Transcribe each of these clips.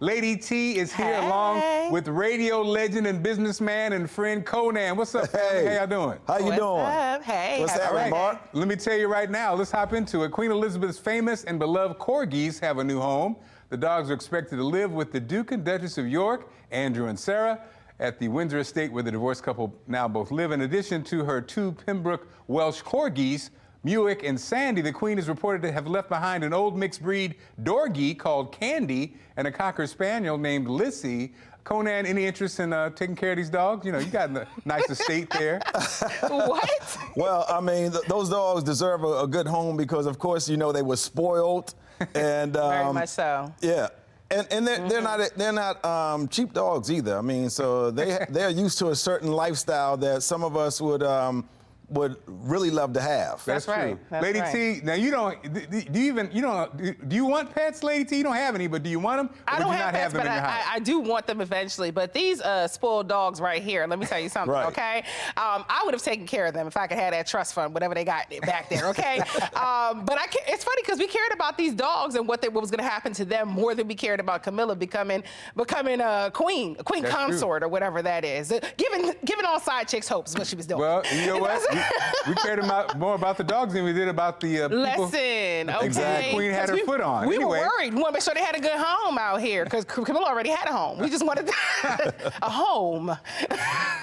Lady T is here along with radio legend and businessman and friend Conan. What's up, family? How y'all doing? How you doing? Up? Hey. What's happening, Mark? Let me tell you right now, let's hop into it. Queen Elizabeth's famous and beloved corgis have a new home. The dogs are expected to live with the Duke and Duchess of York, Andrew and Sarah, at the Windsor estate where the divorced couple now both live. In addition to her two Pembroke Welsh corgis, Muick and Sandy, the Queen is reported to have left behind an old mixed breed Dorgie called Candy and a Cocker Spaniel named Lissy. Conan, any interest in taking care of these dogs? You know, you got a nice estate there. What? Well, I mean, those dogs deserve a good home because, of course, you know, they were spoiled. And, Very much so. Yeah. And they're not cheap dogs either. I mean, so they're used to a certain lifestyle that some of us would really love to have. That's right. True. That's Lady right. T, now you don't, do you want pets, Lady T? You don't have any, but do you want them? I don't have pets, but I do want them eventually. But these spoiled dogs right here, let me tell you something, okay? I would have taken care of them if I could have that trust fund, whatever they got back there, okay? But it's funny because we cared about these dogs and what was going to happen to them more than we cared about Camilla becoming a queen consort or whatever that is. Giving all side chicks hopes is what she was doing. Well, you know what? We cared more about the dogs than we did about the people. Listen, okay. Exactly. The Queen had her foot on. We were worried. We want to make sure they had a good home out here because Camilla already had a home. We just wanted a home.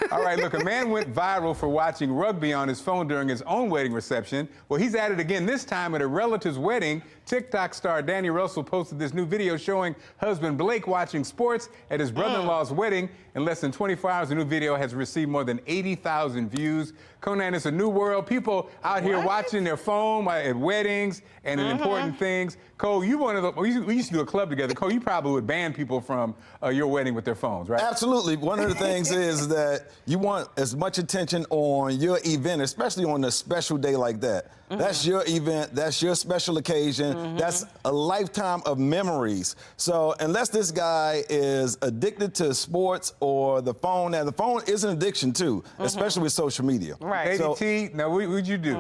All right, look, a man went viral for watching rugby on his phone during his own wedding reception. Well, he's at it again, this time at a relative's wedding. TikTok star Danny Russell posted this new video showing husband Blake watching sports at his brother-in-law's wedding. In less than 24 hours, the new video has received more than 80,000 views. Conan, it's a new world. People out here watching their phone at weddings and in important things. Cole, we used to do a club together. Cole, you probably would ban people from your wedding with their phones, right? Absolutely. One of the things is that you want as much attention on your event, especially on a special day like that. That's your event. That's your special occasion. That's a lifetime of memories. So unless this guy is addicted to sports or the phone, now the phone is an addiction too, especially with social media. Right. Lady T, now what would you do?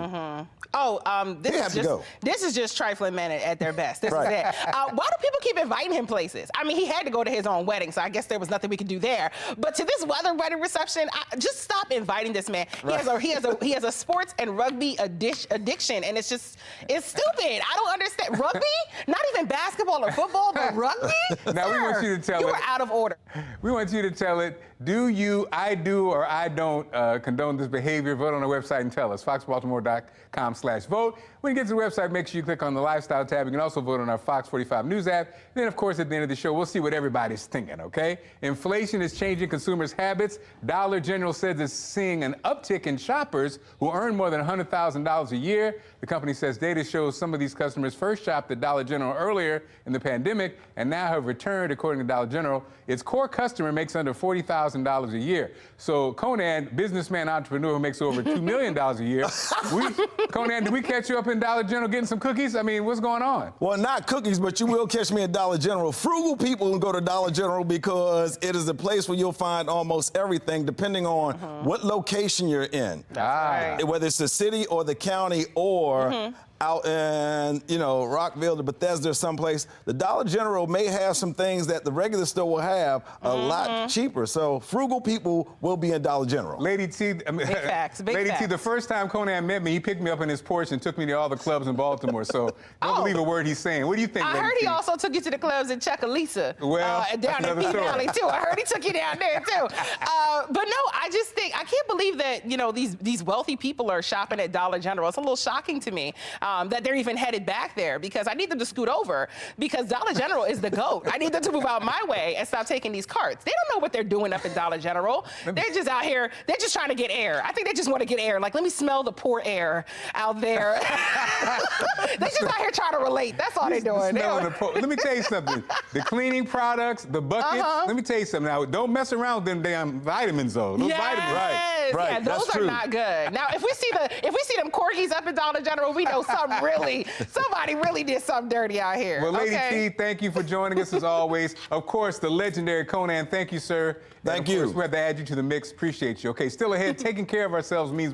This is just trifling men at their best. This is it. Why do people keep inviting him places? I mean, he had to go to his own wedding, so I guess there was nothing we could do there. But to this wedding reception, just stop inviting this man. He has a sports and rugby addiction, and it's stupid. I don't understand. Rugby? Not even basketball or football, but rugby? Now we want you to tell it. You are out of order. We want you to tell it. Do you, I do, or I don't condone this behavior? Vote on our website and tell us. FoxBaltimore.com/vote. When you get to the website, make sure you click on the lifestyle tab. You can also vote on our Fox 45 News app. Then, of course, at the end of the show, we'll see what everybody's thinking, okay? Inflation is changing consumers' habits. Dollar General says it's seeing an uptick in shoppers who earn more than $100,000 a year. The company says data shows some of these customers first shopped at Dollar General earlier in the pandemic and now have returned, according to Dollar General. Its core customer makes under $40,000 a year. So Conan, businessman, entrepreneur who makes over $2 million a year. Conan, did we catch you up in Dollar General getting some cookies? I mean, what's going on? Well, not cookies, but you will catch me at Dollar General. Frugal people go to Dollar General because it is a place where you'll find almost everything depending on what location you're in. Right. Whether it's the city or the county or out in, Rockville, to Bethesda or someplace, the Dollar General may have some things that the regular store will have a lot cheaper. So frugal people will be in Dollar General. Lady T, Big facts. Lady T, the first time Conan met me, he picked me up in his Porsche and took me to all the clubs in Baltimore. So don't believe a word he's saying. What do you think, Lady I heard T? he also took you to the clubs in Chucalissa. Well, down in P Valley too. I heard he took you down there too. But no, I just think I can't believe that these wealthy people are shopping at Dollar General. It's a little shocking to me. That they're even headed back there because I need them to scoot over because Dollar General is the GOAT. I need them to move out my way and stop taking these carts. They don't know what they're doing up at Dollar General. They're just out here, they're just trying to get air. I think they just want to get air. Like, let me smell the poor air out there. They're just out here trying to relate. That's all they're doing. Let me tell you something. The cleaning products, the buckets, let me tell you something. Now, don't mess around with them damn vitamins, though. Those vitamins. Right. Yeah, those are not good. Now, if we see them corgis up at Dollar General, we know somebing somebody really did something dirty out here. Well, Lady T, thank you for joining us as always. Of course, the legendary Conan, thank you, sir. Thank you. We have to add you to the mix. Appreciate you. Okay, still ahead, taking care of ourselves means more.